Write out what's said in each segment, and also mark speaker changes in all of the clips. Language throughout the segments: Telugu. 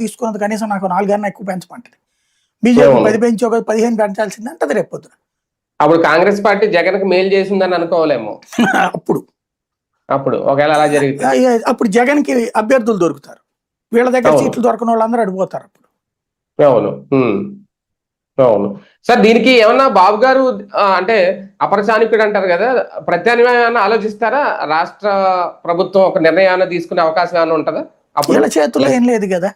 Speaker 1: తీసుకున్నది కనీసం నాకు 4 అన్నా ఎక్కువ పెంచమంటది. బీజేపీ 10 పెంచి ఒక 15 పెంచాల్సింది అంటది రేపు పొద్దున.
Speaker 2: అప్పుడు కాంగ్రెస్ పార్టీ జగన్కి మేలు చేసిందని అనుకోవాలేమో. అప్పుడు ఒకవేళ అలా జరిగితే
Speaker 1: అప్పుడు జగన్కి అభ్యర్థులు దొరుకుతారు, వీళ్ళ దగ్గర సీట్లు దొరకని వాళ్ళందరూ అడిపోతారు అప్పుడు.
Speaker 2: అవును అవును సార్. దీనికి ఏమన్నా బాబు గారు అంటే అపరచానికుడు అంటారు కదా, ప్రత్యామ్నాయాన్ని ఆలోచిస్తారా? రాష్ట్ర ప్రభుత్వం ఒక నిర్ణయాన్ని తీసుకునే అవకాశం ఏమైనా ఉంటుందా?
Speaker 1: వీళ్ళ చేతుల్లో ఏం లేదు కదా,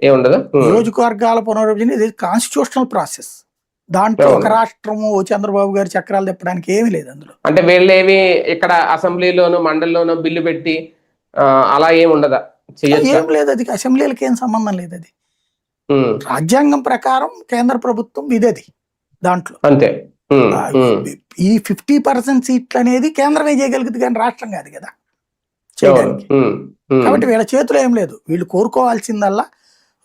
Speaker 2: ఏముండదు.
Speaker 1: నియోజకవర్గాల పునర్విభజన ఇది కాన్స్టిట్యూషనల్ ప్రాసెస్. దాంట్లో ఒక రాష్ట్రము చంద్రబాబు గారి చక్రాలు తిప్పడానికి ఏమీ లేదు అందులో.
Speaker 2: అంటే వీళ్ళేమి ఇక్కడ అసెంబ్లీలోను మండలిలోనూ బిల్లు పెట్టి అలా ఏమి ఉండదా?
Speaker 1: ఏం లేదు, అది అసెంబ్లీలకి ఏం సంబంధం లేదు. అది రాజ్యాంగం ప్రకారం కేంద్ర ప్రభుత్వం విధేది దాంట్లో.
Speaker 2: అంతే.
Speaker 1: ఈ 50% సీట్లు అనేది కేంద్రమే చేయగలుగుతుంది కానీ రాష్ట్రం కాదు కదా చేయడానికి. కాబట్టి వీళ్ళ చేతిలో ఏం లేదు. వీళ్ళు కోరుకోవాల్సిందల్లా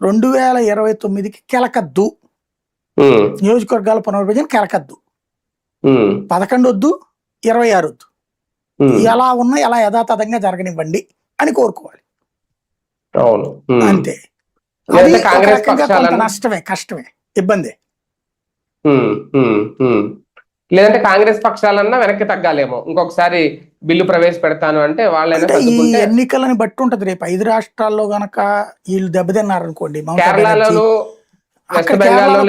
Speaker 1: 2029కి కెలకద్దు, నియోజకవర్గాల పునర్విభజన కెలకద్దు, 11 వద్దు, 26 వద్దు, ఎలా ఉన్నా ఎలా యథాతథంగా జరగనివ్వండి అని కోరుకోవాలి అంతే. నష్టమే, కష్టమే, ఇబ్బంది.
Speaker 2: లేదంటే కాంగ్రెస్ పక్షాలన్నా వెనక్కి తగ్గాలేమో, ఇంకొకసారి బిల్లు ప్రవేశపెడతాను అంటే వాళ్ళైనా.
Speaker 1: ఈ ఎన్నికలని బట్టి ఉంటది. రేపు 5 రాష్ట్రాల్లో గనక వీళ్ళు దెబ్బతిన్నారనుకోండి,
Speaker 2: కేరళలోను వెస్ట్ బెంగాల్లో